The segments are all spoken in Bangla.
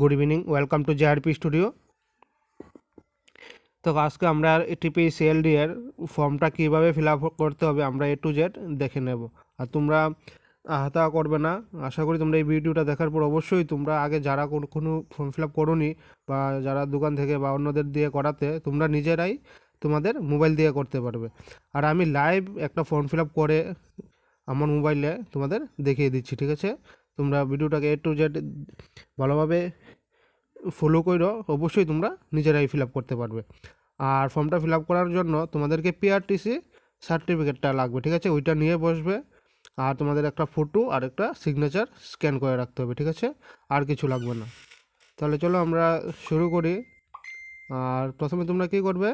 Good evening, welcome to JRP studio. তো আজকে আমরা এটিপি সিএলডি এর ফর্মটা কীভাবে ফিল আপ করতে হবে আমরা এ টু জেড দেখে নেব। আর তোমরা আহতা করবে না, আশা করি তোমরা এই ভিডিওটা দেখার পর অবশ্যই তোমরা আগে যারা কোনো ফর্ম ফিল আপ করোনি বা যারা দোকান থেকে বা অন্যদের দিয়ে করাতে তোমরা নিজেরাই তোমাদের মোবাইল দিয়ে করতে পারবে। আর আমি লাইভ একটা ফর্ম ফিল আপ করে আমার মোবাইলে তোমাদের দেখিয়ে দিচ্ছি, ঠিক আছে? তোমরা ভিডিওটাকে এ টু জেড ভালোভাবে ফলো করো, অবশ্যই তোমরা নিজেরাই ফিল আপ করতে পারবে। আর ফর্মটা ফিল আপ করার জন্য তোমাদেরকে পিআরটিসি সার্টিফিকেটটা লাগবে, ঠিক আছে? ওইটা নিয়ে বসবে। আর তোমাদের একটা ফটো আর একটা সিগনেচার স্ক্যান করে রাখতে হবে, ঠিক আছে? আর কিছু লাগবে না। তাহলে চলো আমরা শুরু করি। আর প্রথমে তোমরা কী করবে,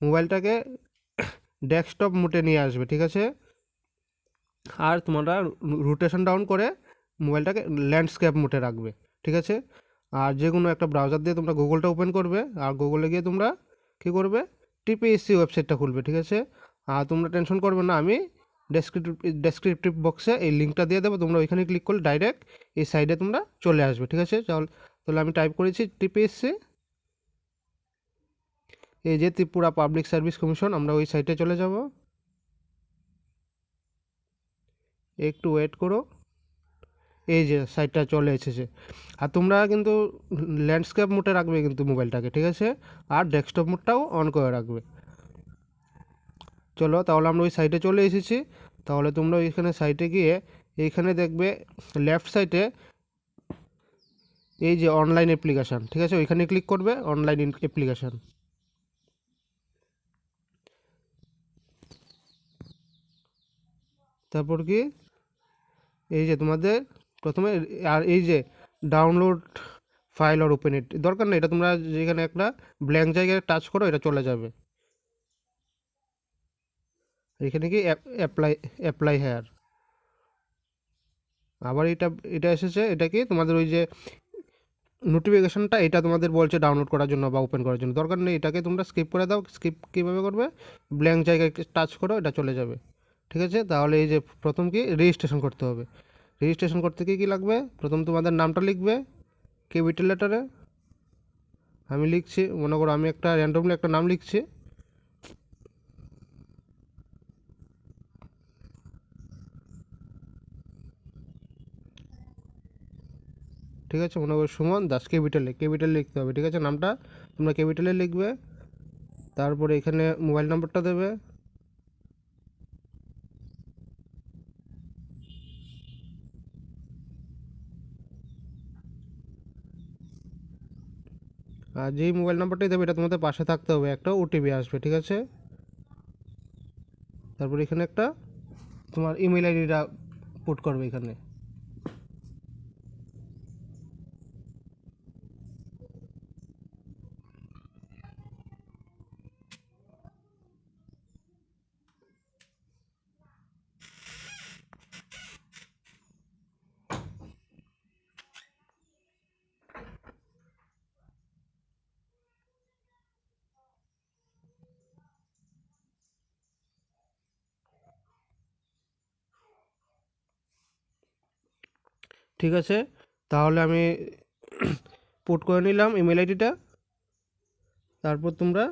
মোবাইলটাকে ডেস্কটপ মোডে নিয়ে আসবে, ঠিক আছে? আর তোমরা রোটেশন ডাউন করে মোবাইলটাকে ল্যান্ডস্কেপ মোডে রাখবে, ঠিক আছে? আর যে কোনো একটা ব্রাউজার দিয়ে তোমরা গুগলটা ওপেন করবে, আর গুগলে গিয়ে তোমরা কী করবে, টিপিএসসি ওয়েবসাইটটা খুলবে, ঠিক আছে? আর তোমরা টেনশন করবে না, আমি ডেসক্রিপটিভ বক্সে এই লিঙ্কটা দিয়ে দেবো, তোমরা ওইখানে ক্লিক করলে ডাইরেক্ট এই সাইডে তোমরা চলে আসবে, ঠিক আছে? তাহলে আমি টাইপ করেছি টিপিএসসি, এই যে ত্রিপুরা পাবলিক সার্ভিস কমিশন, আমরা ওই সাইটে চলে যাব। একটু ওয়েট করো, এই যে সাইটটা চলে এসেছে। আর তোমরা কিন্তু ল্যান্ডস্কেপ মোডে রাখবে কিন্তু মোবাইলটাকে, ঠিক আছে? আর ডেস্কটপ মোডটাও অন করে রাখবে। চলো তাহলে আমরা ওই সাইটে চলে এসেছি। তাহলে তোমরা ওইখানে সাইটে গিয়ে এইখানে দেখবে লেফট সাইডে এই যে অনলাইন অ্যাপ্লিকেশান, ঠিক আছে? ওইখানে ক্লিক করবে, অনলাইন অ্যাপ্লিকেশান। তারপর কি, এই যে তোমাদের প্রথমে, আর এই যে ডাউনলোড ফাইল আর ওপেন ইট দরকার নেই, এটা তোমরা যেখানে একটা ব্ল্যাঙ্ক জায়গায় টাচ করো এটা চলে যাবে। এখানে কি অ্যাপ্লাই অ্যাপ্লাই হেয়ার, আবার এটা এটা এসেছে। এটা কি তোমাদের ওই যে নোটিফিকেশনটা, এটা তোমাদের বলছে ডাউনলোড করার জন্য বা ওপেন করার জন্য, দরকার নেই, এটাকে তোমরা স্কিপ করে দাও। স্কিপ কীভাবে করবে, ব্ল্যাঙ্ক জায়গায় টাচ করো, এটা চলে যাবে, ঠিক আছে? তাহলে এই যে প্রথম কি রেজিস্ট্রেশন করতে হবে। রেজিস্ট্রেশন করতে কী কী লাগবে, প্রথম তোমাদের নামটা লিখবে ক্যাপিটাল লেটারে। আমি লিখছি, মনে করো আমি একটা র্যান্ডমলি একটা নাম লিখছি, ঠিক আছে? মনে করো সুমন দাস, ক্যাপিটাল লিখতে হবে, ঠিক আছে? নামটা তোমরা ক্যাপিটালে লিখবে। তারপরে এখানে মোবাইল নাম্বারটা দেবে, আর যেই মোবাইল নাম্বারটাই দেবে এটা তোমাদের পাশে থাকতে হবে, একটা ওটিপি আসবে, ঠিক আছে? তারপর এখানে একটা তোমার ইমেল আইডিটা পুট করবে এখানে। ঠিক আছে, তাহলে আমি পুট করে নিলাম ইমেল আইডিটা। তারপর তোমরা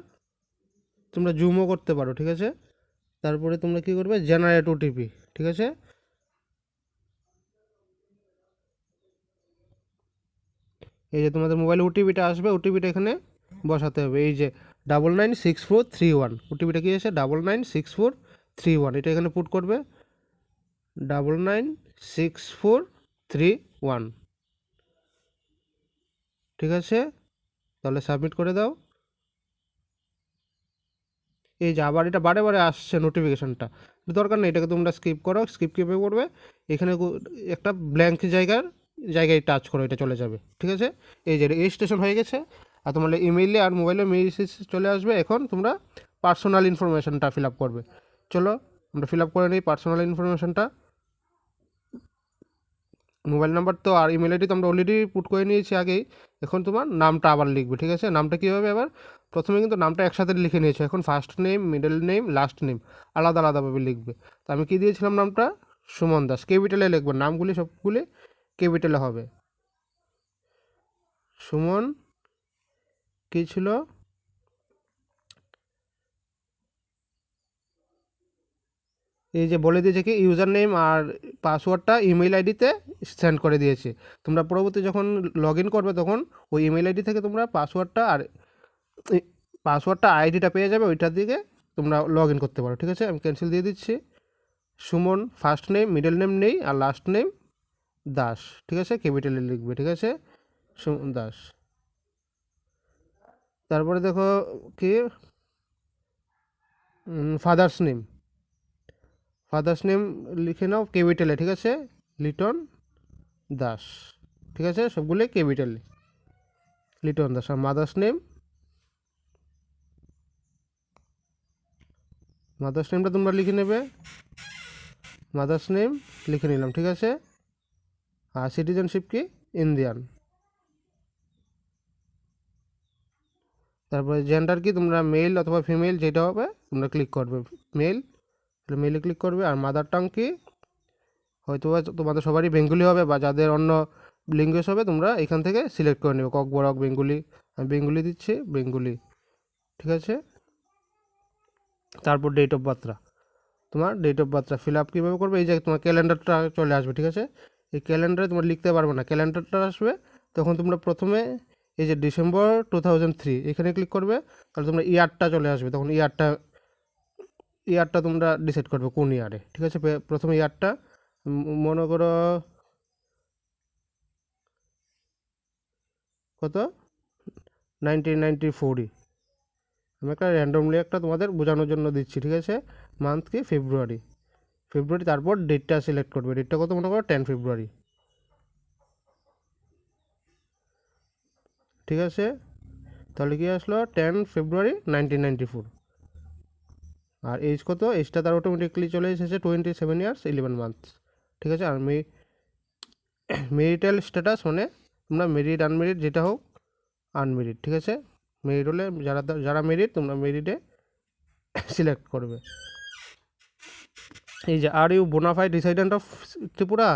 তোমরা জুমও করতে পারো, ঠিক আছে? তারপরে তোমরা কী করবে, জেনারেট ওটিপি, ঠিক আছে? এই যে তোমাদের মোবাইলে ওটিপিটা আসবে, ওটিপিটা এখানে বসাতে হবে। এই যে 996431, ওটিপিটা কী আছে, 996431, এটা এখানে পুট করবে, 996431, ঠিক আছে? তাহলে সাবমিট করে দাও। এই যে আবার এটা বারে বারে আসছে নোটিফিকেশানটা, দরকার নেই, এটাকে তোমরা স্কিপ করো। স্কিপ কীভাবে করবে, এখানে একটা ব্ল্যাঙ্ক জায়গায় টাচ করো, এটা চলে যাবে, ঠিক আছে? এই যে রেজিস্ট্রেশন হয়ে গেছে। আর তোমার ইমেইলে আর মোবাইলে মেসেজ চলে আসবে। এখন তোমরা পার্সোনাল ইনফরমেশানটা ফিল আপ করবে। চলো আমরা ফিল আপ করে নিই পার্সোনাল ইনফরমেশানটা। মোবাইল নাম্বার তো আর ইমেল আইডি তো আমরা অলরেডি পুট করে নিয়েছি আগেই। এখন তোমার নামটা আবার লিখবে, ঠিক আছে? নামটা কীভাবে, আবার প্রথমে কিন্তু নামটা একসাথে লিখে নিয়েছো, এখন first name, middle name, last name আলাদা আলাদাভাবে লিখবে। তো আমি কী দিয়েছিলাম নামটা, সুমন দাস, ক্যাপিটালে লিখবে, নামগুলি সবগুলি ক্যাপিটালে হবে। সুমন কী ছিল, এই যে বলে দিয়েছে কি ইউজার নেম আর পাসওয়ার্ডটা ইমেল আইডিতে সেন্ড করে দিয়েছে। তোমরা পরবর্তী যখন লগ ইন করবে তখন ওই ইমেল আইডি থেকে তোমরা পাসওয়ার্ডটা আইডিটা পেয়ে যাবে, ওইটার দিকে তোমরা লগ ইন করতে পারো। ঠিক আছে, আমি ক্যান্সেল দিয়ে দিচ্ছি। Suman first name, middle name নেই, আর লাস্ট নেম দাস। ঠিক আছে, ক্যাপিটালে লিখবে। ঠিক আছে, সুমন দাস। তারপরে দেখো কি ফাদার্স নেম লিখে নাও ক্যাপিটালে। ঠিক আছে, লিটন দাস। ঠিক আছে, সবগুলোই ক্যাপিটালে, লিটন দাস। আর মাদার্স নেমটা তোমরা লিখে নেবে, মাদার্স নেম লিখে নিলাম। ঠিক আছে, আর সিটিজেনশিপ কি ইন্ডিয়ান। তারপরে জেন্ডার কি তোমরা মেল অথবা ফিমেল যেটা হবে তোমরা ক্লিক করবে, মেলে ক্লিক করবে। আর মাদার টাং কি হয়তো তোমাদের সবারই বেঙ্গলি হবে, বা যাদের অন্য ল্যাঙ্গুয়েজ হবে তোমরা এখান থেকে সিলেক্ট করে নেবে। কক বরক বেঙ্গলি, আমি বেঙ্গলি দিচ্ছি, বেঙ্গলি। ঠিক আছে, তারপর ডেট অফ বার্থটা, তোমার ডেট অফ বার্থটা ফিল আপ কীভাবে করবে, এই যে তোমার ক্যালেন্ডারটা চলে আসবে। ঠিক আছে, এই ক্যালেন্ডারে তোমরা লিখতে পারবে না, ক্যালেন্ডারটা আসবে তখন তোমরা প্রথমে এই যে ডিসেম্বর 2003 এখানে ক্লিক করবে, তাহলে তোমরা ইয়ারটা চলে আসবে, তখন ইয়ারটা তোমরা ডিসাইড করবে কোন ইয়ারে। ঠিক আছে, প্রথমে ইয়ারটা মনে করো কত 1994, আমি একটা র্যান্ডমলি একটা তোমাদের বোঝানোর জন্য দিচ্ছি। ঠিক আছে, মান্থ কি ফেব্রুয়ারি, তারপর ডেটটা সিলেক্ট করবে, ডেটটা কত মনে করো 10 ফেব্রুয়ারি। ঠিক আছে, তাহলে কি আসলো 10 ফেব্রুয়ারি 1994। আর এজ কত, এজটা তার অটোমেটিকলি চলে এসেছে 27 ইয়ার্স 11 মান্থস। ঠিক আছে, আর মেরিটাল স্ট্যাটাস মানে তোমরা মেরিড আনমেরিড যেটা হোক, আনমেরিড। ঠিক আছে, মেরিড হলে যারা মেরিড তোমরা মেরিডে সিলেক্ট করবে। এই যে are you bona fide resident of Tripura,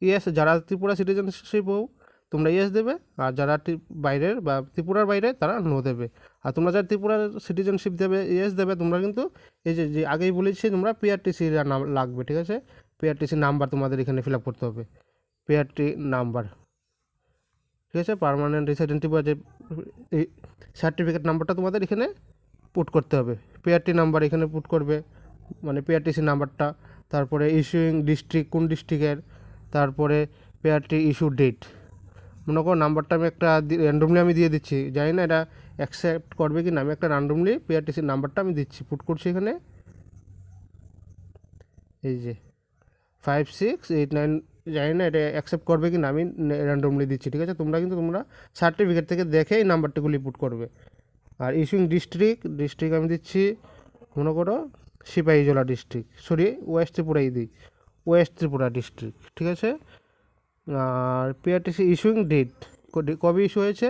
yes, যারা ত্রিপুরা সিটিজেনশিপ হোক তোমরা ইয়েস দেবে, আর যারা বাইরের বা ত্রিপুরার বাইরে তারা নো দেবে। আর তোমরা যারা ত্রিপুরার সিটিজেনশিপ দেবে ইয়েস দেবে, তোমরা কিন্তু এই যে আগেই বলেছি তোমরা পিআরটিসির নাম লাগবে। ঠিক আছে, পিআরটিসি নাম্বার তোমাদের এখানে ফিল আপ করতে হবে, পিআরটি নাম্বার। ঠিক আছে, পার্মানেন্ট রেসিডেন্ট বা যে সার্টিফিকেট নাম্বারটা তোমাদের এখানে পুট করতে হবে, পিআরটি নাম্বার এখানে পুট করবে, মানে পিআরটিসি নাম্বারটা। তারপরে ইস্যুইং ডিস্ট্রিক্ট কোন ডিস্ট্রিক্টের, তারপরে পিআরটি ইস্যু ডেট। মনে করো নাম্বারটা আমি একটা র্যান্ডমলি আমি দিয়ে দিচ্ছি, জানি না এটা অ্যাকসেপ্ট করবে কি না, আমি একটা র্যান্ডমলি পিআরটিসির নাম্বারটা আমি দিচ্ছি, পুট করছি এখানে। এই যে 5689, জানি না এটা অ্যাকসেপ্ট করবে কি না, আমি র্যান্ডমলি দিচ্ছি। ঠিক আছে, তোমরা সার্টিফিকেট থেকে দেখে এই নাম্বারটাগুলি পুট করবে। আর ইস্যুইং ডিস্ট্রিক্ট আমি দিচ্ছি মনে করো সিপাহীজলা ডিস্ট্রিক্ট, ওয়েস্ট ত্রিপুরাই দিই, ওয়েস্ট ত্রিপুরা ডিস্ট্রিক্ট। ঠিক আছে, আর পিআরটিসি ইস্যুইং ডেট কবে ইস্যু হয়েছে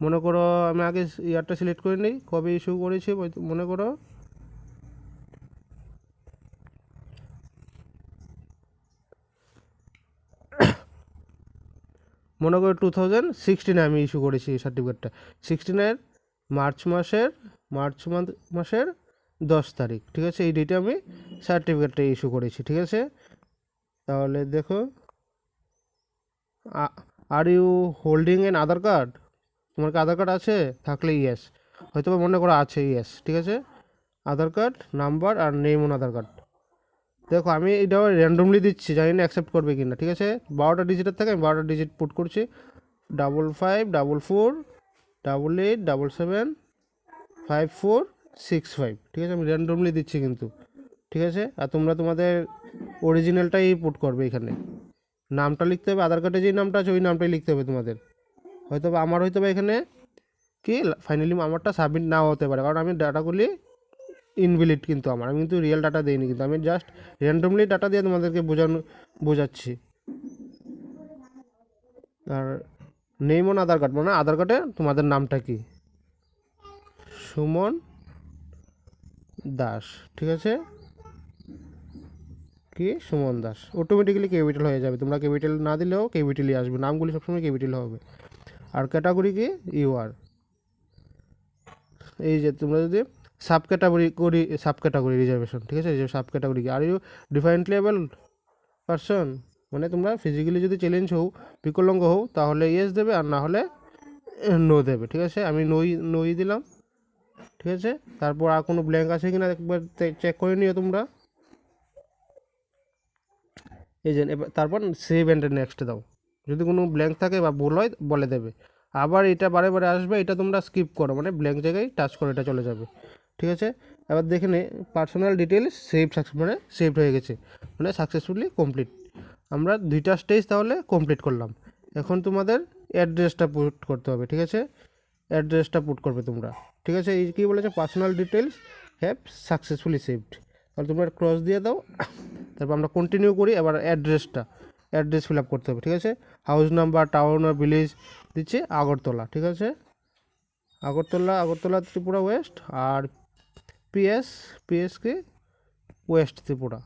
মনে করো, আমি আগে ইয়ারটা সিলেক্ট করে নিই, কবে ইস্যু করেছি মনে করো মনে করো 2016 আমি ইস্যু করেছি সার্টিফিকেটটা, 16 মার্চ মাসের 10 তারিখ। ঠিক আছে, এই ডেটে আমি সার্টিফিকেটটা ইস্যু করেছি। ঠিক আছে, তাহলে দেখো are you holding an Aadhaar card, তোমার কি আধার কার্ড আছে, থাকলে ইয়েস, হয়তো মনে করো আছে, ইয়েস। ঠিক আছে, আধার কার্ড নাম্বার আর নেম অন আধার কার্ড। দেখো আমি এটাও র্যান্ডমলি দিচ্ছি, জানি না অ্যাকসেপ্ট করবে কি না। ঠিক আছে, 12টা ডিজিটের থাকে, আমি 12টা ডিজিট পুট করছি, 554488775465। ঠিক আছে, আমি র্যান্ডমলি দিচ্ছি কিন্তু। ঠিক আছে, আর তোমরা তোমাদের অরিজিনালটাই পুট করবে, এখানে নামটা লিখতে হবে, আধার কার্ডে যেই নামটা আছে ওই নামটাই লিখতে হবে তোমাদের। হয়তো আমার এখানে কি ফাইনালি আমারটা সাবমিট নাও হতে পারে, কারণ আমি ডাটাগুলি ইনভ্যালিড, কিন্তু আমি কিন্তু রিয়েল ডাটা দিইনি, কিন্তু আমি জাস্ট র্যান্ডমলি ডাটা দিয়ে তোমাদেরকে বোঝাচ্ছি। আর নেম অন আধার কার্ড মানে আধার কার্ডে তোমাদের নামটা কি, সুমন দাস। ঠিক আছে, কি সুমন দাস, অটোমেটিক্যালি ক্যাপিটাল হয়ে যাবে, তোমরা ক্যাপিটাল না দিলেও ক্যাপিটালই আসবে, নামগুলি সবসময় ক্যাপিটাল হবে। আর ক্যাটাগরি কি ইউআর। এই যে তোমরা যদি সাব ক্যাটাগরি রিজার্ভেশন, ঠিক আছে, এই যে সাব ক্যাটাগরি কি, are you differently able person, মানে তোমরা ফিজিক্যালি যদি চ্যালেঞ্জ হও, বিকলাঙ্গ হও, তাহলে ইয়েস দেবে, আর না হলে নো দেবে, ঠিক আছে। আমি নই দিলাম, ঠিক আছে। তারপর আর কোনো ব্ল্যাঙ্ক আছে কিনা একবার চেক করে নিও তোমরা। এই যে তারপর সেভ অ্যান্ড নেক্সট দাও। যদি কোনো ব্ল্যাঙ্ক থাকে বা ভুল হয় বলে দেবে। আবার এটা বারে বারে আসবে, এটা তোমরা স্কিপ করো, মানে ব্ল্যাঙ্ক জায়গায় টাচ করে এটা চলে যাবে, ঠিক আছে। এবার দেখে নে পার্সোনাল ডিটেলস মানে সেভড হয়ে গেছে, মানে সাকসেসফুলি কমপ্লিট। আমরা 2টা স্টেজ তাহলে কমপ্লিট করলাম। এখন তোমাদের অ্যাড্রেসটা পুট করতে হবে, ঠিক আছে। অ্যাড্রেসটা পুট করবে তোমরা, ঠিক আছে। এই কী বলেছে, personal details have successfully saved, তাহলে তোমরা ক্রস দিয়ে দাও। তারপর আমরা কন্টিনিউ করি। এবার অ্যাড্রেস ফিল আপ করতে হবে, ঠিক আছে। হাউস নাম্বার, টাউন আর ভিলেজ দিচ্ছে আগরতলা, ঠিক আছে। আগরতলা ত্রিপুরা ওয়েস্ট, আর পিএস কি West Tripura,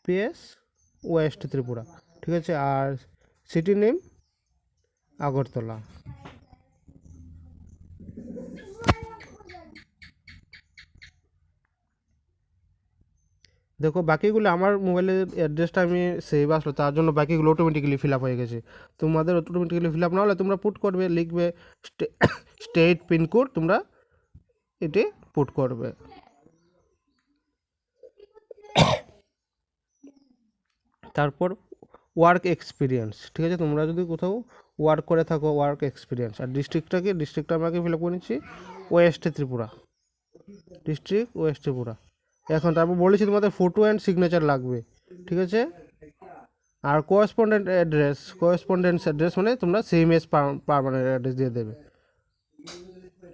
PS West Tripura, ঠিক আছে। আর সিটি নেম আগরতলা। দেখো বাকিগুলো আমার মোবাইলের অ্যাড্রেসটা আমি সেভ আসলো, তার জন্য বাকিগুলো অটোমেটিক্যালি ফিল আপ হয়ে গেছে। তোমাদের অটোমেটিক্যালি ফিল আপ না হলে তোমরা পুট করবে, লিখবে স্টেট পিনকোড, তোমরা এটি পুট করবে। তারপর ওয়ার্ক এক্সপিরিয়েন্স, ঠিক আছে। তোমরা যদি কোথাও ওয়ার্ক করে থাকো, ওয়ার্ক এক্সপিরিয়েন্স। আর ডিস্ট্রিক্টটা আমাকে ফিল আপ করে নিচ্ছি West Tripura, district West Tripura. এখন তারপর বলেছি তোমাদের ফটো অ্যান্ড সিগনেচার লাগবে, ঠিক আছে। আর করেসপন্ডেন্স অ্যাড্রেস মানে তোমরা সেম এস পার্মানেন্ট অ্যাড্রেস দিয়ে দেবে,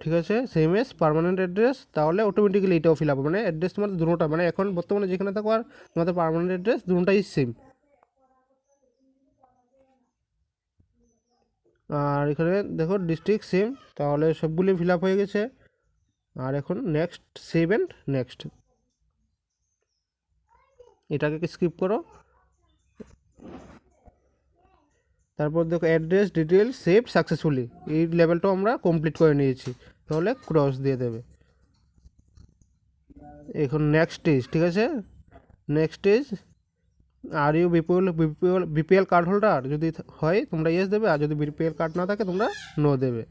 ঠিক আছে। সেম এস পার্মানেন্ট অ্যাড্রেস, তাহলে অটোমেটিক্যালি এটাও ফিল আপ, মানে অ্যাড্রেস তোমাদের দুটোটা, মানে এখন বর্তমানে যেখানে থাকো আর তোমাদের পার্মানেন্ট অ্যাড্রেস দুটোটাই সেম। আর এখানে দেখো ডিস্ট্রিক্ট সেম, তাহলে সবগুলি ফিল আপ হয়ে গেছে। আর এখন নেক্সট, সেভ অ্যান্ড নেক্সট, এটাকে স্কিপ করো। তারপর দেখো অ্যাড্রেস ডিটেলস সেভ সাকসেসফুলি, এই লেভেলটাও আমরা কমপ্লিট করে নিয়েছি, তাহলে ক্রস দিয়ে দেবে। এখন নেক্সট স্টেজ, ঠিক আছে। Next stage, are you BPL card holder, যদি হয় তোমরা ইয়েস দেবে, আর যদি বিপিএল কার্ড না থাকে তোমরা নো দেবে।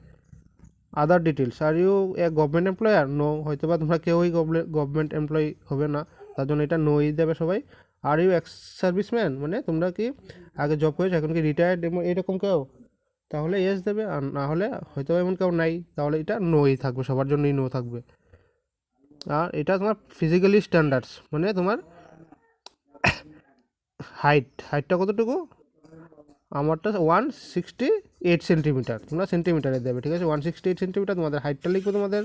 Other details, are you a government employer, no, হয়তো বা তোমরা কেউই গভর্নমেন্ট এমপ্লয়ি হবে না, তার জন্য এটা নোই দেবে সবাই। আর ইউ এক্স সার্ভিসম্যান, মানে তোমরা কি আগে জব করেছো, এখন কি রিটায়ার্ড এরকম কেউ, তাহলে ইয়েস দেবে। আর না হলে হয়তো এমন কেউ নাই, তাহলে এটা নোই থাকবে, সবার জন্যই নো থাকবে। আর এটা তোমার ফিজিক্যালি স্ট্যান্ডার্ডস, মানে তোমার হাইটটা কতটুকু, আমারটা 168 সেন্টিমিটার, তোমরা সেন্টিমিটারে দেবে, ঠিক আছে। 168 সেন্টিমিটার তোমাদের হাইটটা লিখবে, তোমাদের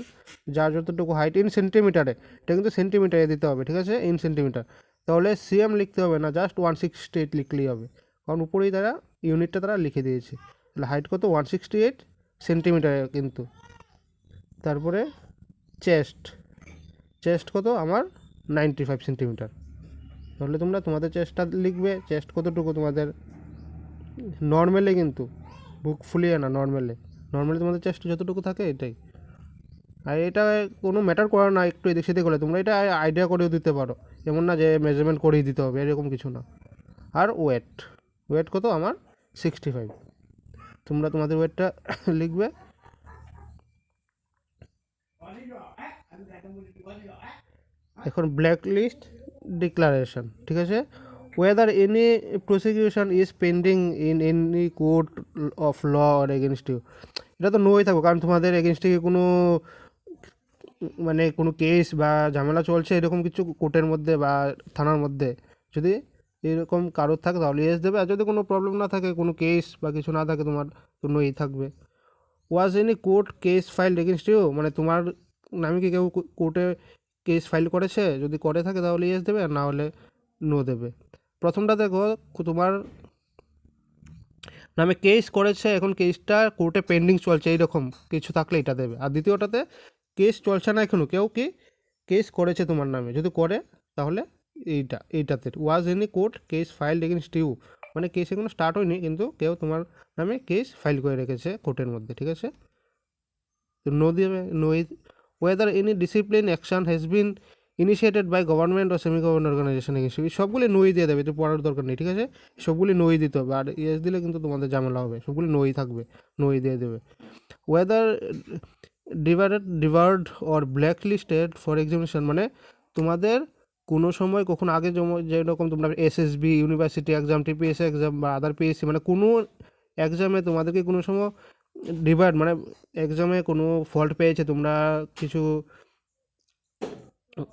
যার যতটুকু হাইট ইন সেন্টিমিটারে, এটা কিন্তু সেন্টিমিটারে দিতে হবে, ঠিক আছে, ইন সেন্টিমিটার। তাহলে সিএম লিখতে হবে না, জাস্ট 168 লিখলেই হবে, কারণ উপরেই তারা ইউনিটটা তারা লিখে দিয়েছে। তাহলে হাইট কত, 168 সেন্টিমিটারে কিন্তু। তারপরে চেস্ট কত আমার, 95 সেন্টিমিটার। তাহলে তোমরা তোমাদের চেস্টটা লিখবে, চেস্ট কতটুকু তোমাদের নর্মালে, কিন্তু বুক ফুলিয়ে না, নর্মালি তোমাদের চেস্ট যতটুকু থাকে এটাই। আর এটা কোনো ম্যাটার করে না একটু এদিক সেদিক হলে, তোমরা এটা আইডিয়া করেও দিতে পারো, এমন না যে মেজারমেন্ট করেই দিতে হবে, এরকম কিছু না। আর ওয়েট কত আমার, 65, তোমরা তোমাদের ওয়েটটা লিখবে। এখন ব্ল্যাক লিস্ট ডিক্লারেশন, ঠিক আছে। Whether any prosecution is pending in any court of law or against you, এটা তো নোই থাকবে, কারণ তোমাদের এগেনস্টে কোনো মানে কোনো কেস বা ঝামেলা চলছে এরকম কিছু কোর্টের মধ্যে বা থানার মধ্যে, যদি এরকম কারোর থাকে তাহলে ইয়েস দেবে। আর যদি কোনো প্রবলেম না থাকে, কোনো কেস বা কিছু না থাকে তোমার, তো নোই থাকবে। Was any court case file against you, মানে তোমার নামে কি কেউ কোর্টে কেস ফাইল করেছে, যদি করে থাকে তাহলে ইয়েস দেবে, আর না হলে নো দেবে। প্রথমটা দেখো, তোমার নামে কেস করেছে, এখন কেসটা কোর্টে পেন্ডিং চলছে, এইরকম কিছু থাকলে এটা দেবে। আর দ্বিতীয়টাতে কেস চলছে না, এখনও কেউ কি কেস করেছে তোমার নামে, যদি করে তাহলে এইটাতে was any court case filed against you, মানে কেস এখনো স্টার্ট হয়নি, কিন্তু কেউ তোমার নামে কেস ফাইল করে রেখেছে কোর্টের মধ্যে, ঠিক আছে। তো নো দিবে, no whether any discipline action has been initiated by government ও semi government organisation against you, সবগুলি নোই দিয়ে দেবে, একটু পড়ার দরকার নেই, ঠিক আছে। সবগুলি নোই দিতে হবে, আর ইয়েস দিলে কিন্তু তোমাদের ঝামেলা হবে, সবগুলি নোই থাকবে, নোই দিয়ে দেবে। Weather ডিভার্ড or black listed for examination, মানে তোমাদের কোনো সময় কখনো আগে যেরকম তোমরা SSB university exam, TPSC exam বা আদার পিএসসি, মানে কোনো এক্সামে তোমাদেরকে কোনো সময় ডিভার্ট, মানে এক্সামে কোনো ফল্ট পেয়েছে, তোমরা কিছু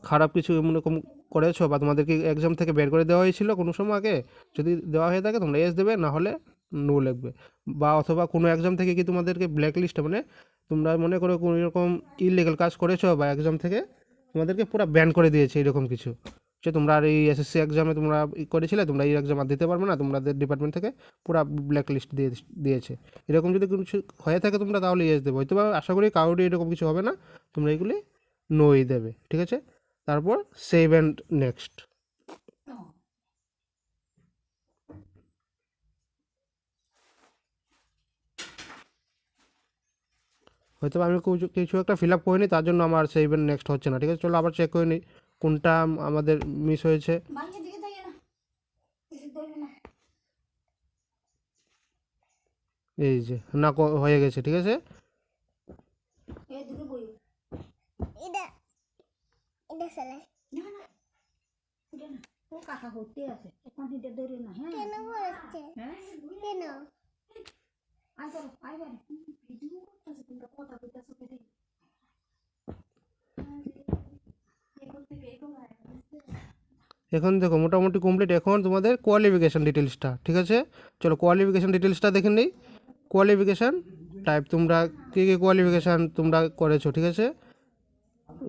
খারাপ কিছু এরকম করেছো, বা তোমাদেরকে এক্সাম থেকে বের করে দেওয়া হয়েছিল কোনো সময় আগে, যদি দেওয়া হয়ে থাকে তোমরা এস দেবে, না হলে নো লিখবে। বা অথবা কোনো এক্সাম থেকে কি তোমাদেরকে ব্ল্যাক লিস্টে, মানে তোমরা মনে করো কোনো এরকম ইলিগাল কাজ করেছো, বা এক্সাম থেকে তোমাদেরকে পুরো ব্যান করে দিয়েছে এরকম কিছু, যে তোমরা আর এই এসএসসি এক্সামে তোমরা করেছিলে, তোমরা এই এক্সাম আর দিতে পারবে না, তোমাদের ডিপার্টমেন্ট থেকে পুরো ব্ল্যাক লিস্ট দিয়েছে, এরকম যদি কিছু হয়ে থাকে তোমরা, তাহলে ইয়েস দেবে। হয়তো বা আশা করি কারোরই এরকম কিছু হবে না, তোমরা এগুলি নোই দেবে, ঠিক আছে। তারপর সেভ অ্যান্ড নেক্সট। হয়তো আমি কিছু একটা ফিল আপ করিনি, তার জন্য আমার সেভ অ্যান্ড নেক্সট হচ্ছে না, ঠিক আছে। চলো আবার চেক করে নিই কোনটা আমাদের মিস হয়েছে। এই যে না, হয়ে গেছে, ঠিক আছে। এটা এটা চালাই ও কাকা করতে আছে এখন হিটে ধরে না। হ্যাঁ কেন বলছে? হ্যাঁ কেন আই করো আই বারে ভিডিও করতেছে, তোমরা কথা কইতাছো কেন? এখন দেখো মোটামুটি কমপ্লিট। এখন তোমাদের কোয়ালিফিকেশান ডিটেলসটা, ঠিক আছে। চলো কোয়ালিফিকেশান ডিটেলসটা দেখে নিই। কোয়ালিফিকেশান টাইপ, তোমরা কী কী কোয়ালিফিকেশান তোমরা করেছো, ঠিক আছে।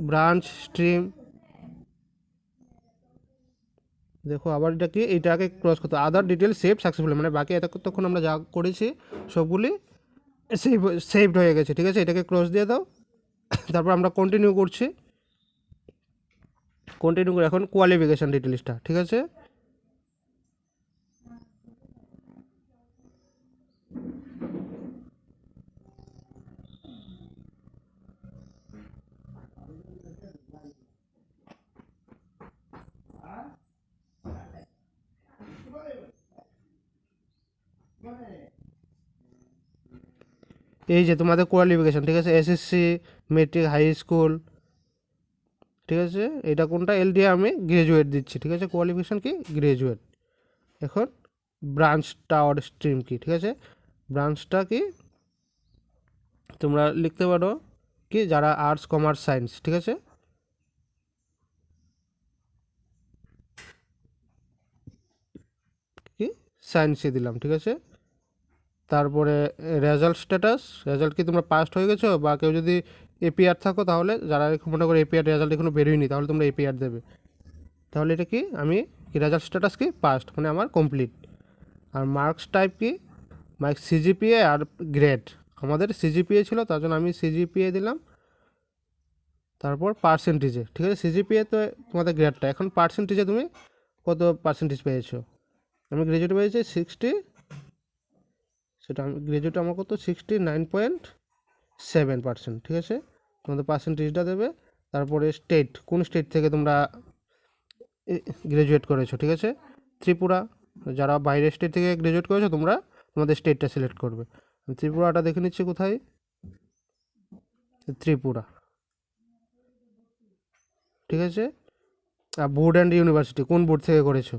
ব্রাঞ্চ, স্ট্রিম, দেখো আবার এটা কি, এইটাকে ক্রস করতে, আদার ডিটেলস সেভ সাকসেসফুলি, মানে বাকি এতক্ষণ আমরা যা করেছি সবগুলি সেভড হয়ে গেছে, ঠিক আছে। এটাকে ক্রস দিয়ে দাও। তারপর আমরা কন্টিনিউ করছি, কন্টিনিউ করে এখন কোয়ালিফিকেশান ডিটেলসটা, ঠিক আছে। এই যে তোমাদের কোয়ালিফিকেশান, ঠিক আছে, এসএসসি, মেট্রিক, হাই স্কুল, ঠিক আছে। এটা কোনটা এলডিএ, আমি গ্রাজুয়েট দিচ্ছি, ঠিক আছে। কোয়ালিফিকেশান কি গ্রাজুয়েট। এখন ব্রাঞ্চটা অর স্ট্রিম কি, ঠিক আছে। ব্রাঞ্চটা কি তোমরা লিখতে পারো কি, যারা আর্টস, কমার্স, সায়েন্স, ঠিক আছে। কি সায়েন্সে দিলাম, ঠিক আছে। তারপরে রেজাল্ট স্ট্যাটাস, রেজাল্ট কি তোমরা পাস্ট হয়ে গেছো, বা কেউ যদি এপিআর থাকো, তাহলে যারা মনে করো এপিআর রেজাল্ট এখনো বেরোয়নি, তাহলে তোমরা এপিআর দেবে। তাহলে এটা কি, আমি রেজাল্ট স্ট্যাটাস কি পাস্ট, মানে আমার কমপ্লিট। আর মার্কস টাইপ কি, মার্কস সিজিপিএ আর গ্রেড, আমাদের সিজিপিএ ছিল, তার জন্য আমি সিজিপিএ দিলাম। তারপর পার্সেন্টেজে, ঠিক আছে। সিজিপিএ তো তোমাদের গ্রেডটা, এখন পার্সেন্টেজে তুমি কত পার্সেন্টেজ পেয়েছো। আমি গ্রাজুয়েট পেয়েছি 60, সেটা আমি গ্রাজুয়েট আমার কত 69.7%, ঠিক আছে। তোমাদের পার্সেন্টেজটা দেবে। তারপরে স্টেট, কোন স্টেট থেকে তোমরা গ্রাজুয়েট করেছো, ঠিক আছে। ত্রিপুরা, যারা বাইরের স্টেট থেকে গ্রাজুয়েট করেছো তোমরা তোমাদের স্টেটটা সিলেক্ট করবে। ত্রিপুরাটা দেখে নিচ্ছি কোথায়, ত্রিপুরা, ঠিক আছে। আর বোর্ড অ্যান্ড ইউনিভার্সিটি, কোন বোর্ড থেকে করেছো,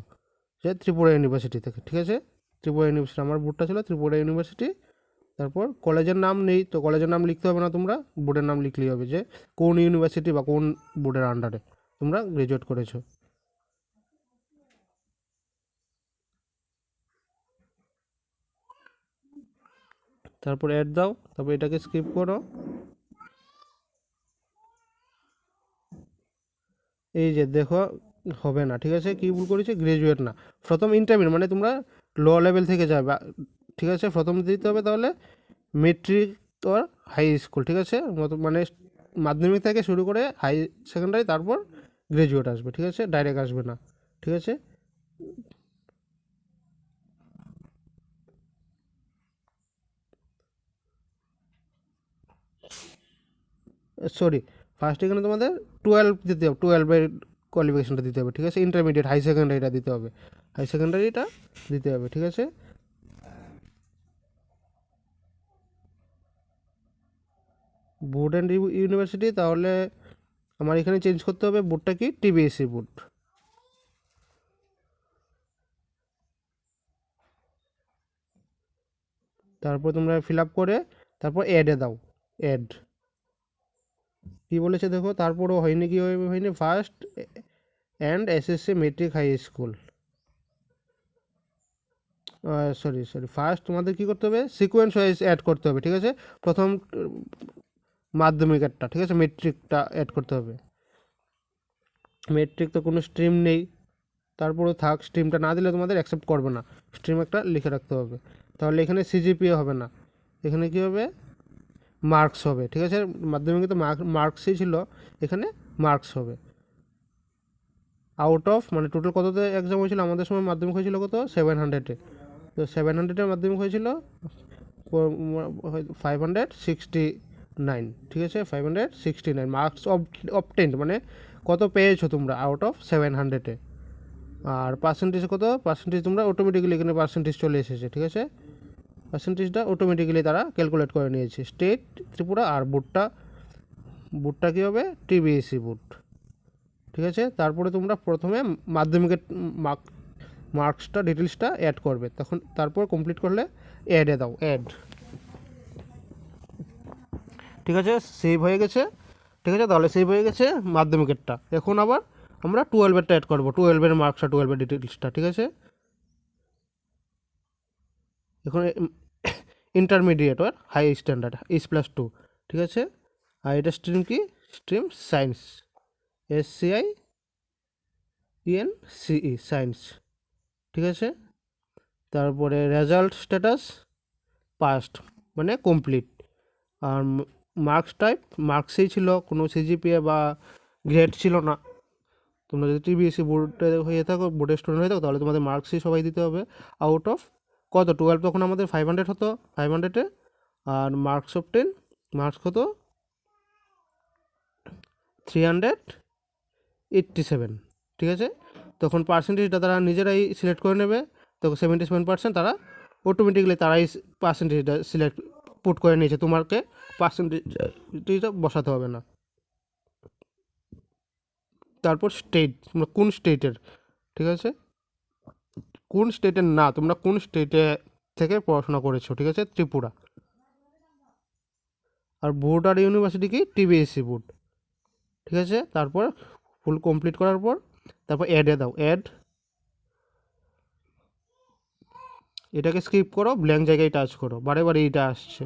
যে ত্রিপুরা ইউনিভার্সিটি থেকে, ঠিক আছে। ত্রিপুরা ইউনিভার্সিটি, আমার বোর্ডটা ছিল ত্রিপুরা ইউনিভার্সিটি। তারপর কলেজের নাম নেই, তো কলেজের নাম লিখতে হবে না, তোমরা বোর্ডের নাম লিখলেই হবে, যে কোন ইউনিভার্সিটি বা কোন বোর্ডের আন্ডারে তোমরা গ্রাজুয়েট করেছো। তারপর অ্যাড দাও, তারপর এটাকে স্কিপ করো। এই যে দেখো হবে না, ঠিক আছে। কি ভুল করেছি, গ্রাজুয়েট না, প্রথম ইন্টারমিডিয়েট, মানে তোমরা লো লেভেল থেকে যাবে, ঠিক আছে। প্রথম দিতে হবে তাহলে মেট্রিক আর হাই স্কুল, ঠিক আছে। মানে মাধ্যমিক থেকে শুরু করে হাই সেকেন্ডারি, তারপর গ্রাজুয়েট আসবে, ঠিক আছে, ডাইরেক্ট আসবে না, ঠিক আছে। সরি, ফার্স্ট এখানে তোমাদের 12 দিতে হবে, 12-এর কোয়ালিফিকেশনটা দিতে হবে, ঠিক আছে। ইন্টারমিডিয়েট হাই সেকেন্ডারিটা দিতে হবে, হাই সেকেন্ডারিটা দিতে হবে, ঠিক আছে। বোর্ড অ্যান্ড ইউনিভার্সিটি, তাহলে আমার এখানে চেঞ্জ করতে হবে বোর্ডটা কি, টিবিএসসি বোর্ড। তারপর তোমরা ফিল আপ করে তারপর অ্যাডে দাও, অ্যাড। কী বলেছে দেখো, তারপরও হয়নি, কি হয়নি, first and SSC matric high school, sorry first তোমাদের কী করতে হবে, সিকোয়েন্স ওয়াইজ অ্যাড করতে হবে, ঠিক আছে। প্রথম মাধ্যমিকেরটা, ঠিক আছে, মেট্রিকটা অ্যাড করতে হবে। মেট্রিক তো কোনো স্ট্রিম নেই, তারপরে থাক, স্ট্রিমটা না দিলে তোমাদের অ্যাকসেপ্ট করবে না, স্ট্রিম একটা লিখে রাখতে হবে। তাহলে এখানে সিজিপিএ হবে না, এখানে কী হবে, মার্কস হবে, ঠিক আছে। মাধ্যমিকে তো মার্কসই ছিল, এখানে মার্কস হবে। আউট অফ মানে টোটাল কততে এক্সাম হয়েছিল আমাদের সময়, মাধ্যমিক হয়েছিল কত, 700-এ। তো 700-এর মাধ্যমিক হয়েছিল 569, ঠিক আছে, 569 মার্কস অবটেন্ড, মানে কত পেয়েছো তোমরা আউট অফ 700-এ। আর পার্সেন্টেজ কত, পার্সেন্টেজ তোমরা অটোমেটিক্যালি এখানে পার্সেন্টেজ চলে এসেছে, ঠিক আছে। পার্সেন্টেজটা অটোমেটিক্যালি তারা ক্যালকুলেট করে নিয়েছে, স্টেট ত্রিপুরা। আর বুটটা কী হবে, টিবিএসসি বুট, ঠিক আছে। তারপরে তোমরা প্রথমে মাধ্যমিকের মার্কসটা ডিটেলসটা অ্যাড করবে, তারপর কমপ্লিট করলে অ্যাডে দাও, অ্যাড, ঠিক আছে। সেভ হয়ে গেছে, ঠিক আছে, তাহলে সেভ হয়ে গেছে মাধ্যমিকেরটা। এখন আবার আমরা 12-এরটা অ্যাড করবো, 12-এর মার্কসটা, 12-এর ডিটেলসটা, ঠিক আছে। এখন ইন্টারমিডিয়েট আর হাই স্ট্যান্ডার্ড S+2, ঠিক আছে। আর এটা স্ট্রিম কি, স্ট্রিম সায়েন্স, SCIENCE, সায়েন্স, ঠিক আছে। তারপরে রেজাল্ট স্ট্যাটাস পাস্ট, মানে কমপ্লিট। আর মার্কস টাইপ মার্কসেই ছিল, কোনো সিজিপিএ বা গ্রেড ছিল না। তোমরা যদি টিবিএসসি বোর্ডে হয়ে থাকো, বোর্ডের স্টুডেন্ট হয়ে থাকো, তাহলে তোমাদের মার্কসই সবাই দিতে হবে। আউট অফ কত, 12 তখন আমাদের 500 হতো, 500-এ। আর মার্কস অফ 10, মার্কস কত, 387, ঠিক আছে। তখন পার্সেন্টেজটা তারা নিজেরাই সিলেক্ট করে নেবে, তখন 77% তারা অটোমেটিক্যালি তারাই পার্সেন্টেজটা সিলেক্ট পুট করে নিয়েছে, তোমাকে পার্সেন্টেজটা বসাতে হবে না। তারপর স্টেট, তোমরা কোন স্টেটের, ঠিক আছে, কোন স্টেটের না, তোমরা কোন স্টেটে থেকে পড়াশোনা করেছো, ঠিক আছে, ত্রিপুরা। আর বোর্ড আর ইউনিভার্সিটি কি, টিবিএসসি বোর্ড, ঠিক আছে। তারপর ফুল কমপ্লিট করার পর তারপর অ্যাডে দাও, অ্যাড। এটাকে স্কিপ করো, ব্ল্যাঙ্ক জায়গায় টাচ করো, বারে বারে এইটা আসছে,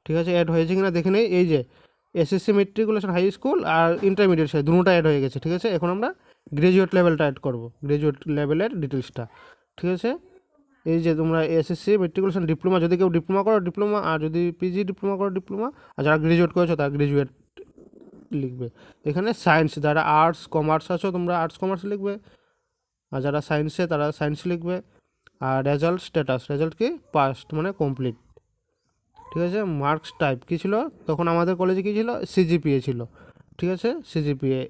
ঠিক আছে। অ্যাড হয়েছে কিনা দেখে নেই, এই যে এসএসসি মেট্রিকুলেশন হাই স্কুল আর ইন্টারমিডিয়েট সাই দুটোটা অ্যাড হয়ে গেছে, ঠিক আছে। এখন আমরা গ্রাজুয়েট লেভেলটা অ্যাড করবো, গ্রাজুয়েট লেভেলের ডিটেলসটা, ঠিক আছে। এই যে তোমরা এসএসসি মেট্রিকুলেশন ডিপ্লোমা, যদি কেউ ডিপ্লোমা করো ডিপ্লোমা, আর যদি পিজি ডিপ্লোমা করো ডিপ্লোমা, আর যারা গ্রাজুয়েট করেছো তারা গ্রাজুয়েট লিখবে। এখানে সায়েন্স, যারা আর্টস কমার্স আছো তোমরা আর্টস কমার্স লিখবে, আর যারা সায়েন্সে তারা সায়েন্স লিখবে। আর রেজাল্ট স্ট্যাটাস, রেজাল্ট কি, পাস্ট, মানে কমপ্লিট, ঠিক আছে। মার্কস টাইপ কী ছিল, তখন আমাদের কলেজে কী ছিল, সিজিপিএ ছিল, ঠিক আছে, সিজিপিএ।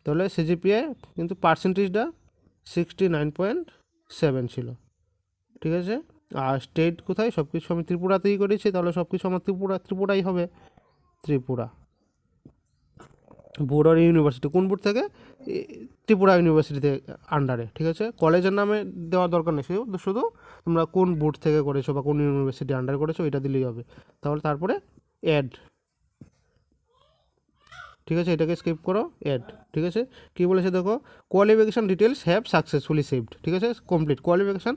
তাহলে সিজিপিএ কিন্তু পার্সেন্টেজটা 69.7 ছিল, ঠিক আছে। আর স্টেট কোথায়, সব কিছু আমি ত্রিপুরাতেই করেছি, তাহলে সব কিছু আমার ত্রিপুরাই হবে, ত্রিপুরা। বোর্ড আর ইউনিভার্সিটি কোন বোর্ড থেকে, ত্রিপুরা ইউনিভার্সিটিতে আন্ডারে, ঠিক আছে। কলেজের নামে দেওয়ার দরকার নেই, শুধু তোমরা কোন বোর্ড থেকে করেছো বা কোন ইউনিভার্সিটি আন্ডারে করেছো এটা দিলেই হবে। তাহলে তারপরে অ্যাড, ঠিক আছে, এটাকে স্কিপ করো, অ্যাড, ঠিক আছে। কী বলেছে দেখো, qualification details have successfully saved, ঠিক আছে, কমপ্লিট, কোয়ালিফিকেশান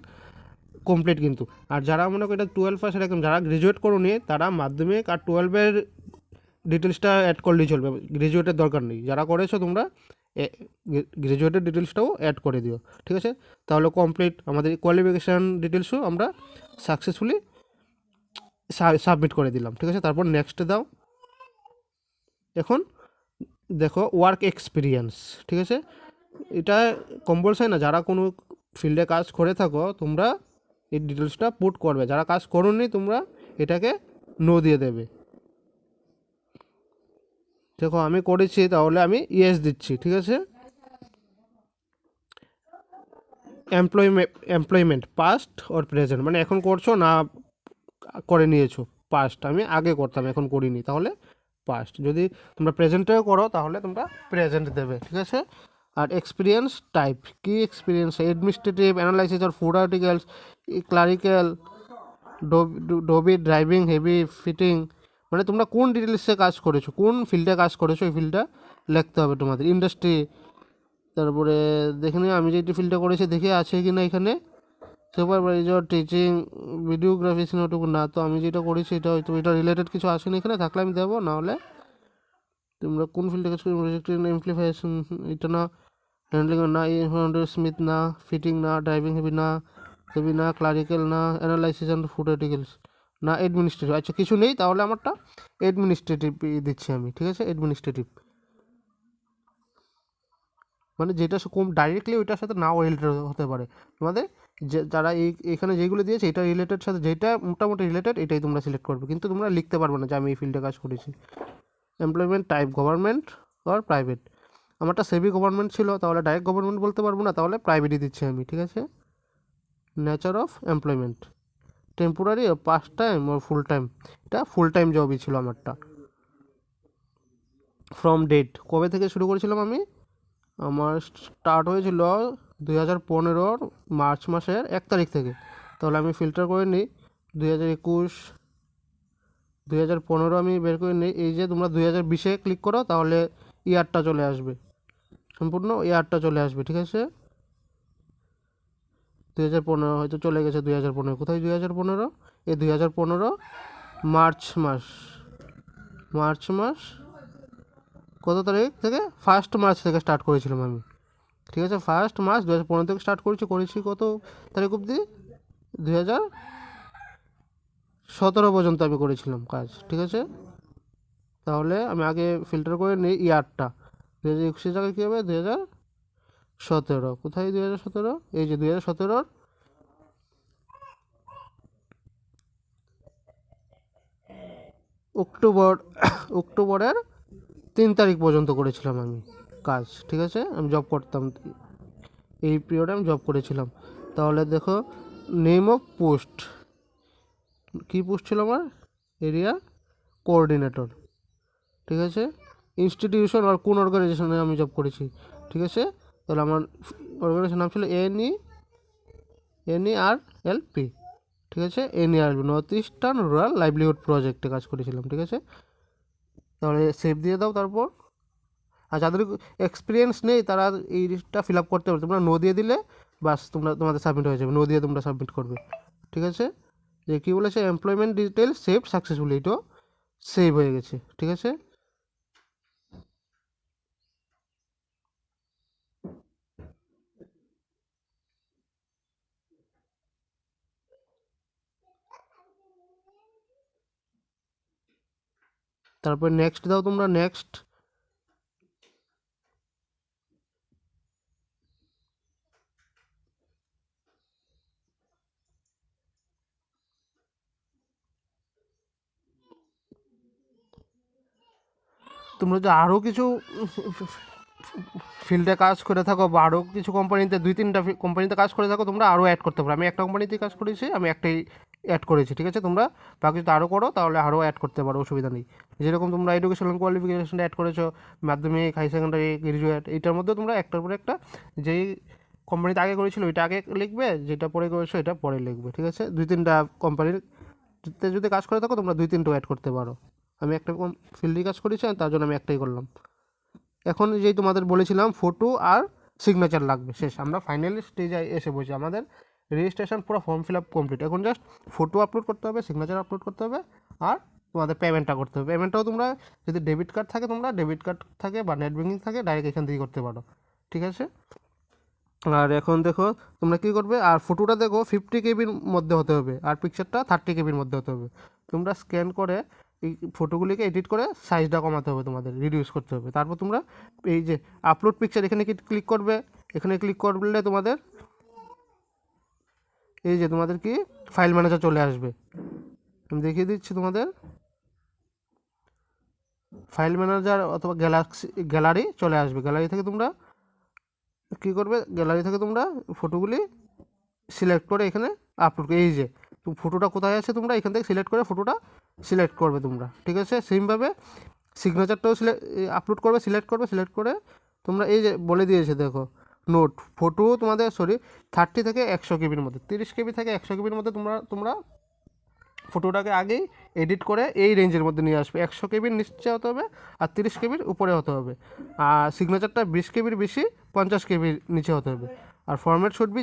কমপ্লিট কিন্তু। আর যারা মনে করো এটা 12 পাস, এরকম যারা গ্রাজুয়েট করো নিয়ে, তারা মাধ্যমিক আর 12-এর ডিটেলসটা অ্যাড করলেই চলবে, গ্রাজুয়েটের দরকার নেই। যারা করেছো তোমরা গ্রাজুয়েটের ডিটেলসটাও অ্যাড করে দিও, ঠিক আছে। তাহলে কমপ্লিট, আমাদের কোয়ালিফিকেশান ডিটেলসও আমরা সাকসেসফুলি সাবমিট করে দিলাম, ঠিক আছে। তারপর নেক্সট দাও। এখন দেখো ওয়ার্ক এক্সপিরিয়েন্স, ঠিক আছে, এটা কম্পালসারি না, যারা কোনো ফিল্ডে কাজ করে থাকো তোমরা এই ডিটেলসটা পুট করবে, যারা কাজ করোনি তোমরা এটাকে নো দিয়ে দেবে। দেখো আমি করেছি, তাহলে আমি ইয়েস দিচ্ছি, ঠিক আছে। এমপ্লয়মেন্ট পাস্ট অর প্রেজেন্ট, মানে এখন করছো না করে নিয়েছো, পাস্ট। আমি আগে করতাম, এখন করিনি, তাহলে পাস্ট। যদি তোমরা প্রেজেন্টেও করো তাহলে তোমরা প্রেজেন্ট দেবে, ঠিক আছে। আর এক্সপিরিয়েন্স টাইপ, কি এক্সপিরিয়েন্স, অ্যাডমিনিস্ট্রেটিভ, অ্যানালাইসিস আর food articles, clerical, dhobi, driving, heavy fitting, মানে তোমরা কোন ডিটেলসে কাজ করেছো, কোন ফিল্ডে কাজ করেছো, এই ফিল্ডটা লিখতে হবে তোমাদের। ইন্ডাস্ট্রি, তারপরে দেখে নিই আমি যেটি ফিল্ডে করেছি দেখে আছে কি না এখানে। সুপারভাইজার, টিচিং, ভিডিওগ্রাফি, সিনেমাটুকু না, তো আমি যেটা করেছি এটা হয়তো এটা রিলেটেড কিছু আসেনি এখানে, থাকলে আমি দেবো, নাহলে তোমরা কোন ফিল্ডে কাজ করো, এমপ্লিফিকেশন, এটা না, হ্যান্ডলিং না, স্মিথ না, ফিটিং না, ড্রাইভিং হেভি না, ক্লারিক্যাল না, অ্যানালাইসিস অ্যান্ড ফুড আর্টিকেলস না, অ্যাডমিনিস্ট্রেটিভ। আচ্ছা কিছু নেই, তাহলে আমারটা অ্যাডমিনিস্ট্রেটিভ দিচ্ছি আমি, ঠিক আছে। অ্যাডমিনিস্ট্রেটিভ মানে যেটা কম ডাইরেক্টলি ওইটার সাথে নাও রিলেটেড হতে পারে তোমাদের, যে যারা এখানে যেগুলো দিয়েছে এটা রিলেটেড সাথে, যেটা মোটামুটি রিলেটেড এটাই তোমরা সিলেক্ট করবে, কিন্তু তোমরা লিখতে পারবে না যে আমি এই ফিল্ডে কাজ করেছি। এমপ্লয়মেন্ট টাইপ, গভর্নমেন্ট আর প্রাইভেট, আমারটা সেমি গভর্নমেন্ট ছিল, তাহলে ডাইরেক্ট গভর্নমেন্ট বলতে পারবো না, তাহলে প্রাইভেটই দিচ্ছি আমি, ঠিক আছে। Nature of employment, temporary, part time ও ফুল টাইম, এটা ফুল টাইম জবই ছিল আমারটা। ফ্রম ডেট, কবে থেকে শুরু করেছিলাম আমি, আমার স্টার্ট হয়েছিল 2015 মার্চ মাসের 1 তারিখ থেকে, তাহলে আমি ফিল্টার করে নিই 2021, 2015 আমি বের করে নিই। এই যে তোমরা 2020-এ ক্লিক করো তাহলে ইয়ারটা চলে আসবে, সম্পূর্ণ ইয়ারটা চলে আসবে, ঠিক আছে। 2015 হয়তো চলে গেছে, 2015 কোথায়, 2015 এই 2015 মার্চ মাস কত তারিখ থেকে, 1 মার্চ থেকে স্টার্ট করেছিলাম আমি, ঠিক আছে। 1 মার্চ 2015 থেকে স্টার্ট করেছি কত তারিখ অবধি, 2017 পর্যন্ত আমি করেছিলাম কাজ, ঠিক আছে। তাহলে আমি আগে ফিল্টার করে নিই ইয়ারটা, 2021 জায়গায় কী হবে, 2017, কোথায় 2017, এই যে 2017 অক্টোবরের 3 তারিখ পর্যন্ত করেছিলাম আমি কাজ, ঠিক আছে। আমি জব করতাম, এই পিরিয়ডে আমি জব করেছিলাম। তাহলে দেখো নেম অফ পোস্ট, কী পোস্ট ছিল আমার, এরিয়া কোঅর্ডিনেটর, ঠিক আছে। ইনস্টিটিউশন আর কোন অর্গানাইজেশনে আমি জব করেছি, ঠিক আছে। তাহলে আমার অর্গানাইজেশন নাম ছিল NERLP, ঠিক আছে। NERLP, north eastern rural livelihood প্রজেক্টে কাজ করেছিলাম, ঠিক আছে। তাহলে সেভ দিয়ে দাও। তারপর আর যাদের এক্সপিরিয়েন্স নেই তারা এইটা ফিল আপ করতে পারবে, তোমরা নো দিয়ে দিলে বাস তোমাদের সাবমিট হয়ে যাবে, নো দিয়ে তোমরা সাবমিট করবে, ঠিক আছে। যে কী বলেছে, এমপ্লয়মেন্ট ডিটেল সেভ সাকসেসফুলি, এটাও সেভ হয়ে গেছে, ঠিক আছে। তারপর নেক্সট দাও তোমরা, নেক্সট। তোমরা যদি আরও কিছু ফিল্ডে কাজ করে থাকো বা আরও কিছু কোম্পানিতে 2-3টা কোম্পানিতে কাজ করে থাকো, তোমরা আরও অ্যাড করতে পারো। আমি একটা কোম্পানিতেই কাজ করেছি, আমি একটাই অ্যাড করেছি, ঠিক আছে। তোমরা বাকি যদি আরও করো তাহলে আরও অ্যাড করতে পারো, অসুবিধা নেই। যেরকম তোমরা এডুকেশনাল কোয়ালিফিকেশনটা অ্যাড করেছো, মাধ্যমিক, হাই সেকেন্ডারি, গ্রাজুয়েট, এইটার মধ্যে তোমরা একটার পরে একটা, যেই কোম্পানিতে আগে করেছিল ওইটা আগে লিখবে, যেটা পরে করেছো এটা পরে লিখবে, ঠিক আছে। 2-3টা কোম্পানিতে যদি কাজ করে থাকো তোমরা 2-3টা অ্যাড করতে পারো। আমি একটা ফিল্ডে কাজ করেছি, তার জন্য আমি একটাই করলাম। এখন যেই তোমাদের বলেছিলাম ফটো আর সিগনেচার লাগবে, শেষ, আমরা ফাইনাল স্টেজে এসে বসি, আমাদের রেজিস্ট্রেশন পুরো ফর্ম ফিল আপ কমপ্লিট। এখন জাস্ট ফটো আপলোড করতে হবে, সিগনেচার আপলোড করতে হবে, আর তোমাদের পেমেন্টটা করতে হবে। পেমেন্টটাও তোমরা যদি ডেবিট কার্ড থাকে, তোমরা ডেবিট কার্ড থাকে বা নেট ব্যাঙ্কিং থাকে, ডাইরেক্ট এখান থেকে করতে পারো, ঠিক আছে। আর এখন দেখো তোমরা কী করবে, আর ফটোটা দেখো 50 কেবির মধ্যে হতে হবে, আর পিকচারটা 30 কেবির মধ্যে হতে হবে। তোমরা স্ক্যান করে এই ফটোগুলিকে এডিট করে সাইজটা কমাতে হবে, তোমাদের রিডিউস করতে হবে। তারপর তোমরা এই যে আপলোড পিকচার এখানে ক্লিক করবে, এখানে ক্লিক করলে তোমাদের এই যে তোমাদের কি ফাইল ম্যানেজার চলে আসবে, আমি দেখিয়ে দিচ্ছি তোমাদের। ফাইল ম্যানেজার অথবা গ্যালারি চলে আসবে। গ্যালারি থেকে তোমরা কী করবে, গ্যালারি থেকে তোমরা ফটোগুলি সিলেক্ট করে এখানে আপলোড করে, এই যে ফটোটা কোথায় আছে তোমরা এখান থেকে সিলেক্ট করে ফটোটা সিলেক্ট করবে তোমরা, ঠিক আছে। সেমভাবে সিগনেচারটাও আপলোড করবে, সিলেক্ট করে তোমরা এই যে বলে দিয়েছে দেখো নোট, ফটো তোমাদের 30 থেকে 100 কেবির মধ্যে, 30 কেবি থেকে 100 কেবির মধ্যে তোমরা ফটোটাকে আগেই এডিট করে এই রেঞ্জের মধ্যে নিয়ে আসবে। 100 কেবির নিচে হতে হবে আর 30 কেবির উপরে হতে হবে। আর সিগনেচারটা 20 কেবির বেশি, 50 কেবির নিচে হতে হবে। আর ফরম্যাট শুড বি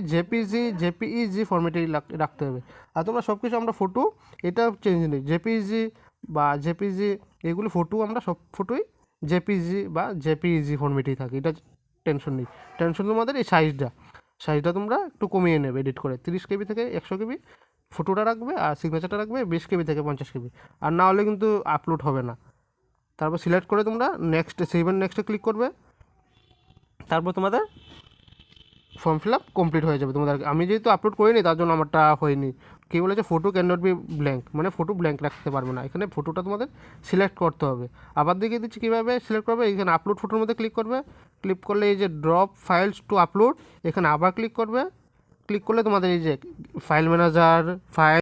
জেপিইজি ফরম্যাটেই রাখতে হবে। আর তোমরা সব কিছু, আমরা ফটো এটা চেঞ্জ নেই, জেপিইজি বা জেপিজি এগুলো ফটো আমরা সব ফটোই জেপিজি বা জেপিইজি ফরম্যাটেই থাকে, এটা টেনশন নেই। টেনশন তোমাদের এই সাইজটা তোমরা একটু কমিয়ে নেবে এডিট করে, 30 কেবি থেকে 100 কেবি ফটোটা রাখবে আর সিগনেচারটা রাখবে 20 কেবি থেকে 50 কেবি, আর না হলে কিন্তু আপলোড হবে না। তারপর সিলেক্ট করে তোমরা নেক্সটে ক্লিক করবে, তারপর তোমাদের ফর্ম ফিল আপ কমপ্লিট হয়ে যাবে তোমাদের। আমি যেহেতু আপলোড করিনি তার জন্য আমারটা হয়নি। কী বলেছে, photo can not be blank, মানে ফটো ব্ল্যাঙ্ক রাখতে পারবে না, এখানে ফটোটা তোমাদের সিলেক্ট করতে হবে। আবার দেখিয়ে দিচ্ছি কীভাবে সিলেক্ট করবে। এখানে আপলোড ফটোর মধ্যে ক্লিক করবে, ক্লিক করলে এই যে ড্রপ ফাইলস টু আপলোড, এখানে আবার ক্লিক করবে। ক্লিক করলে তোমাদের এই যে ফাইল ম্যানেজার, ফাইল